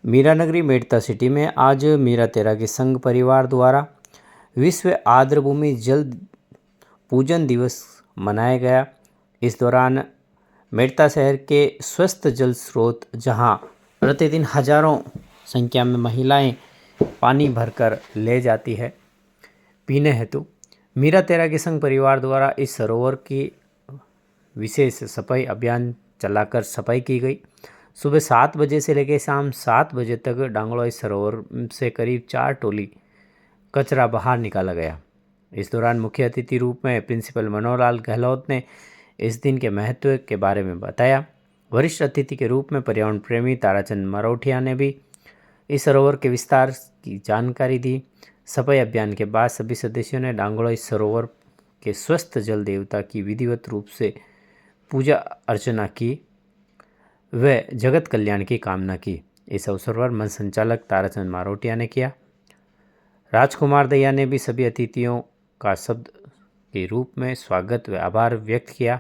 मीरा नगरी मेड़ता सिटी में आज मीरा तैराकी संघ परिवार द्वारा विश्व आर्द्रभूमि जल पूजन दिवस मनाया गया। इस दौरान मेड़ता शहर के स्वस्थ जल स्रोत जहां प्रतिदिन हजारों संख्या में महिलाएं पानी भरकर ले जाती है पीने हेतु, मीरा तैराकी संघ परिवार द्वारा इस सरोवर की विशेष सफाई अभियान चलाकर सफाई की गई। सुबह 7 बजे से लेकर शाम 7 बजे तक डांगड़ोई सरोवर से करीब 4 टोली कचरा बाहर निकाला गया। इस दौरान मुख्य अतिथि रूप में प्रिंसिपल मनोहर लाल गहलोत ने इस दिन के महत्व के बारे में बताया। वरिष्ठ अतिथि के रूप में पर्यावरण प्रेमी ताराचंद मरोठिया ने भी इस सरोवर के विस्तार की जानकारी दी। सफाई अभियान के बाद सभी सदस्यों ने डांगड़ोई सरोवर के स्वस्थ जल देवता की विधिवत रूप से पूजा अर्चना की व जगत कल्याण की कामना की। इस अवसर पर मंच संचालक ताराचंद मारोटिया ने किया। राजकुमार दया ने भी सभी अतिथियों का शब्द के रूप में स्वागत व आभार व्यक्त किया।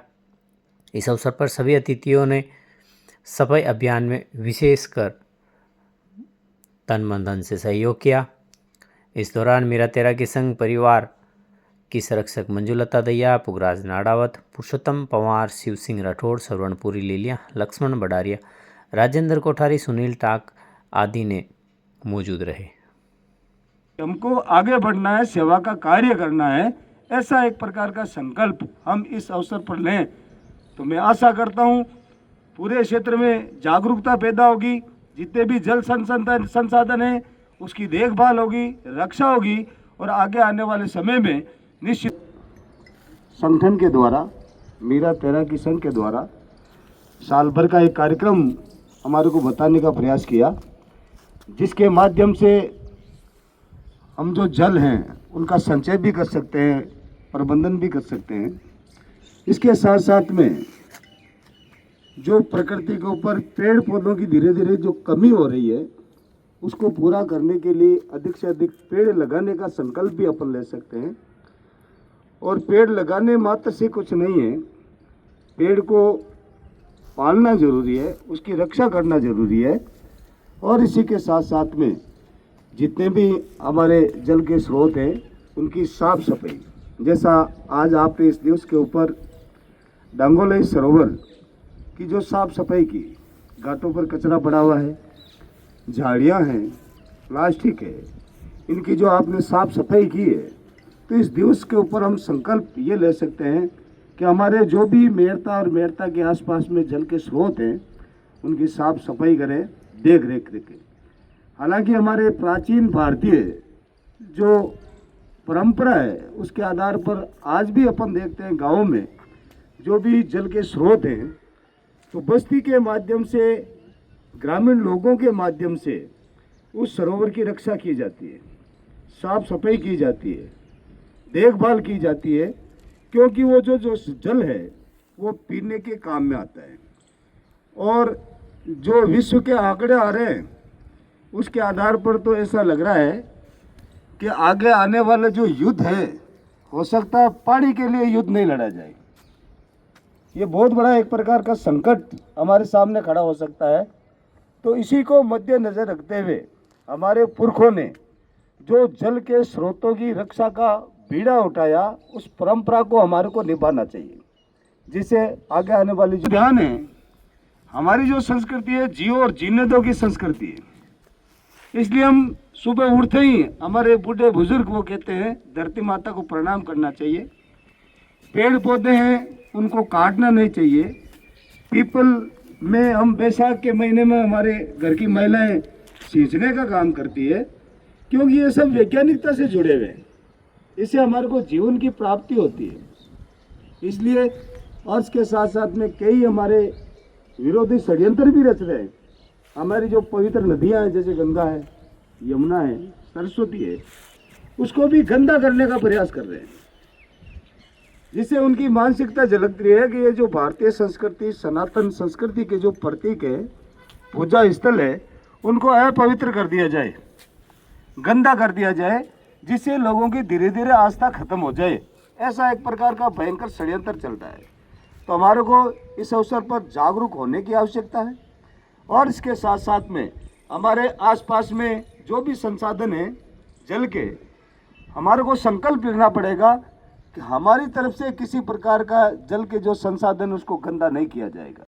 इस अवसर पर सभी अतिथियों ने सफाई अभियान में विशेषकर तन मन धन से सहयोग किया। इस दौरान मीरा तैराकी संघ परिवार की संरक्षक मंजुलता दया, पुगराज नाडावत, पुरुषोत्तम पवार, शिव सिंह राठौड़, सरवणपुरी लीलिया, लक्ष्मण बडारिया, राजेंद्र कोठारी, सुनील टाक आदि ने मौजूद रहे। हमको आगे बढ़ना है, सेवा का कार्य करना है, ऐसा एक प्रकार का संकल्प हम इस अवसर पर लें तो मैं आशा करता हूँ पूरे क्षेत्र में जागरूकता पैदा होगी। जितने भी जल संसाधन है उसकी देखभाल होगी, रक्षा होगी और आगे आने वाले समय में निश्चित संगठन के द्वारा, मीरा तैराकी संघ के द्वारा साल भर का एक कार्यक्रम हमारे को बताने का प्रयास किया, जिसके माध्यम से हम जो जल हैं उनका संचय भी कर सकते हैं, प्रबंधन भी कर सकते हैं। इसके साथ साथ में जो प्रकृति के ऊपर पेड़ पौधों की धीरे धीरे जो कमी हो रही है उसको पूरा करने के लिए अधिक से अधिक पेड़ लगाने का संकल्प भी अपन ले सकते हैं। और पेड़ लगाने मात्र से कुछ नहीं है, पेड़ को पालना जरूरी है, उसकी रक्षा करना जरूरी है। और इसी के साथ साथ में जितने भी हमारे जल के स्रोत हैं उनकी साफ सफाई, जैसा आज आपने इस दिवस के ऊपर डांगोलई सरोवर की जो साफ सफाई की, घाटों पर कचरा पड़ा हुआ है, झाड़ियां हैं, प्लास्टिक है, इनकी जो आपने साफ सफाई की है, तो इस दिवस के ऊपर हम संकल्प ये ले सकते हैं कि हमारे जो भी मेड़ता और मेड़ता के आसपास में जल के स्रोत हैं उनकी साफ सफाई करें, देख रेख करें। हालांकि हमारे प्राचीन भारतीय जो परंपरा है उसके आधार पर आज भी अपन देखते हैं गाँव में जो भी जल के स्रोत हैं तो बस्ती के माध्यम से, ग्रामीण लोगों के माध्यम से उस सरोवर की रक्षा की जाती है, साफ सफाई की जाती है, देखभाल की जाती है, क्योंकि वो जो जल है वो पीने के काम में आता है। और जो विश्व के आंकड़े आ रहे हैं उसके आधार पर तो ऐसा लग रहा है कि आगे आने वाला जो युद्ध है हो सकता है पानी के लिए युद्ध नहीं लड़ा जाए। ये बहुत बड़ा एक प्रकार का संकट हमारे सामने खड़ा हो सकता है। तो इसी को मद्देनजर रखते हुए हमारे पुरखों ने जो जल के स्रोतों की रक्षा का बीड़ा उठाया, उस परंपरा को हमारे को निभाना चाहिए, जिससे आगे आने वाली जो ध्यान है, हमारी जो संस्कृति है जियो और जीने दो की संस्कृति है। इसलिए हम सुबह उठते ही हमारे बूढ़े बुजुर्ग वो कहते हैं धरती माता को प्रणाम करना चाहिए, पेड़ पौधे हैं उनको काटना नहीं चाहिए। पीपल में हम बैसाख के महीने में हमारे घर की महिलाएं सींचने का काम करती है, क्योंकि ये सब वैज्ञानिकता से जुड़े हुए हैं, इससे हमारे को जीवन की प्राप्ति होती है। इसलिए और इसके साथ साथ में कई हमारे विरोधी षड्यंत्र भी रच रहे हैं। हमारी जो पवित्र नदियां हैं जैसे गंगा है, यमुना है, सरस्वती है, उसको भी गंदा करने का प्रयास कर रहे हैं, जिससे उनकी मानसिकता झलकती है कि ये जो भारतीय संस्कृति, सनातन संस्कृति के जो प्रतीक है, पूजा स्थल है, उनको अपवित्र कर दिया जाए, गंदा कर दिया जाए, जिससे लोगों की धीरे धीरे आस्था खत्म हो जाए। ऐसा एक प्रकार का भयंकर षड्यंत्र चलता है। तो हमारे को इस अवसर पर जागरूक होने की आवश्यकता है। और इसके साथ साथ में हमारे आसपास में जो भी संसाधन है जल के, हमारे को संकल्प लेना पड़ेगा कि हमारी तरफ से किसी प्रकार का जल के जो संसाधन उसको गंदा नहीं किया जाएगा।